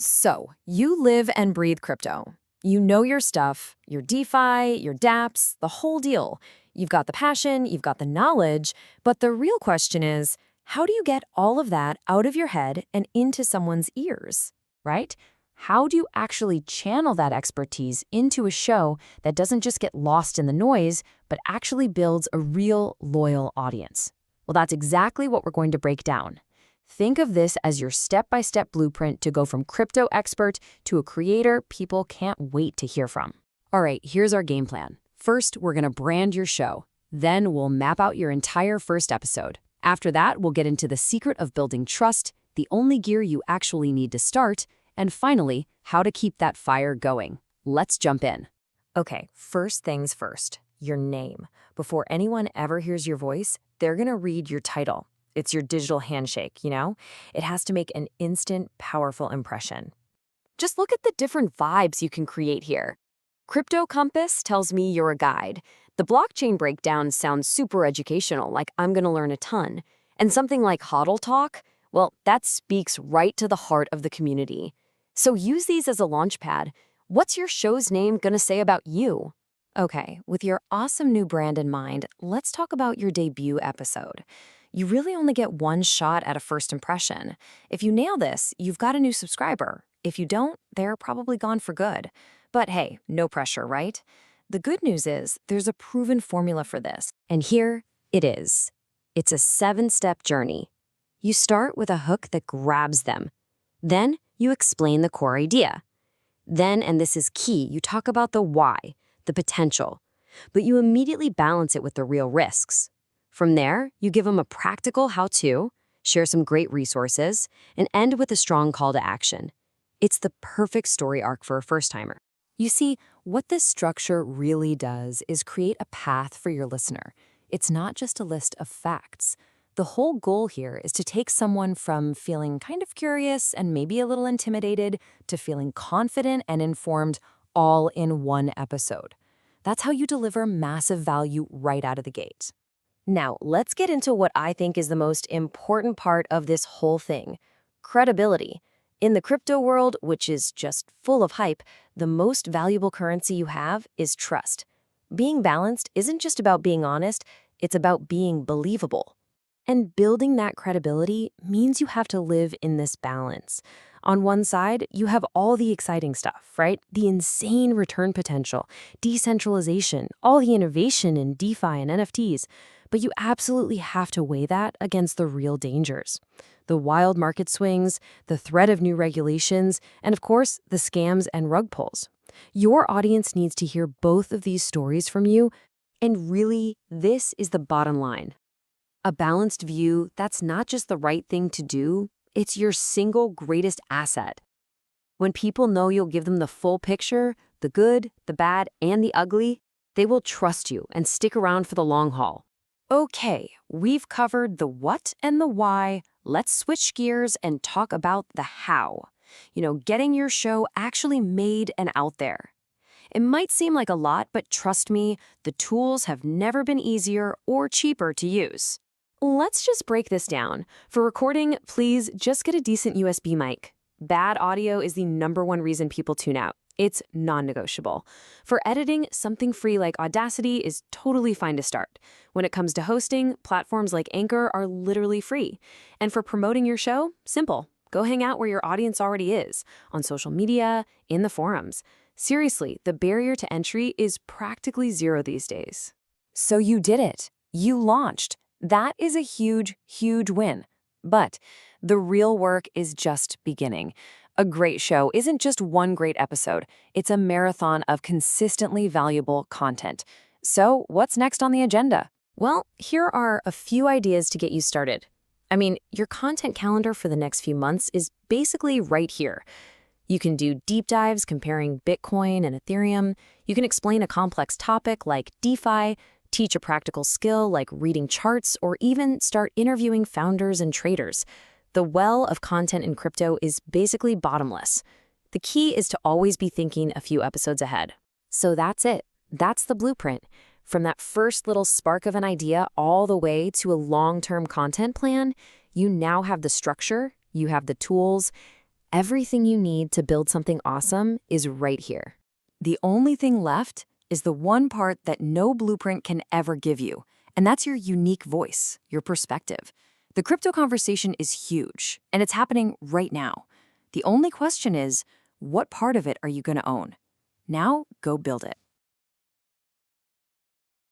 So, you live and breathe crypto. You know your stuff, your DeFi, your dApps, the whole deal. You've got the passion, you've got the knowledge, but the real question is, how do you get all of that out of your head and into someone's ears, right? How do you actually channel that expertise into a show that doesn't just get lost in the noise, but actually builds a real, loyal audience? Well, that's exactly what we're going to break down. Think of this as your step-by-step blueprint to go from crypto expert to a creator people can't wait to hear from. All right, here's our game plan. First, we're going to brand your show. Then we'll map out your entire first episode. After that, we'll get into the secret of building trust, the only gear you actually need to start, and finally, how to keep that fire going. Let's jump in. Okay, first things first, your name. Before anyone ever hears your voice, they're going to read your title. It's your digital handshake, you know? It has to make an instant, powerful impression. Just look at the different vibes you can create here. Crypto Compass tells me you're a guide. The blockchain breakdown sounds super educational, like I'm going to learn a ton. And something like HODL Talk, well, that speaks right to the heart of the community. So use these as a launchpad. What's your show's name going to say about you? Okay, with your awesome new brand in mind, let's talk about your debut episode. You really only get one shot at a first impression. If you nail this, you've got a new subscriber. If you don't, they're probably gone for good. But hey, no pressure, right? The good news is there's a proven formula for this. And here it is. It's a 7-step journey. You start with a hook that grabs them. Then you explain the core idea. Then, and this is key, you talk about the why, the potential. But you immediately balance it with the real risks. From there, you give them a practical how-to, share some great resources, and end with a strong call to action. It's the perfect story arc for a first-timer. You see, what this structure really does is create a path for your listener. It's not just a list of facts. The whole goal here is to take someone from feeling kind of curious and maybe a little intimidated to feeling confident and informed all in one episode. That's how you deliver massive value right out of the gate. Now, let's get into what I think is the most important part of this whole thing: credibility. In the crypto world, which is just full of hype, the most valuable currency you have is trust. Being balanced isn't just about being honest, it's about being believable. And building that credibility means you have to live in this balance. On one side, you have all the exciting stuff, right? The insane return potential, decentralization, all the innovation in DeFi and NFTs. But you absolutely have to weigh that against the real dangers. The wild market swings, the threat of new regulations, and of course, the scams and rug pulls. Your audience needs to hear both of these stories from you, and really, this is the bottom line. A balanced view, that's not just the right thing to do, it's your single greatest asset. When people know you'll give them the full picture, the good, the bad, and the ugly, they will trust you and stick around for the long haul. Okay, we've covered the what and the why. Let's switch gears and talk about the how. Getting your show actually made and out there. It might seem like a lot, but trust me, the tools have never been easier or cheaper to use. Let's just break this down. For recording, please just get a decent USB mic. Bad audio is the #1 reason people tune out. It's non-negotiable. For editing, something free like Audacity is totally fine to start. When it comes to hosting, platforms like Anchor are literally free. And for promoting your show, simple. Go hang out where your audience already is, on social media, in the forums. Seriously, the barrier to entry is practically zero these days. So you did it. You launched. That is a huge, huge win. But the real work is just beginning. A great show isn't just one great episode. It's a marathon of consistently valuable content. So what's next on the agenda? Well, here are a few ideas to get you started. Your content calendar for the next few months is basically right here. You can do deep dives comparing Bitcoin and Ethereum. You can explain a complex topic like DeFi, teach a practical skill like reading charts, or even start interviewing founders and traders. The well of content in crypto is basically bottomless. The key is to always be thinking a few episodes ahead. So that's it. That's the blueprint. From that first little spark of an idea all the way to a long-term content plan, you now have the structure, you have the tools, Everything you need to build something awesome is right here. The only thing left is the one part that no blueprint can ever give you, and that's your unique voice, your perspective. The crypto conversation is huge, and it's happening right now. The only question is, what part of it are you going to own? Now, go build it.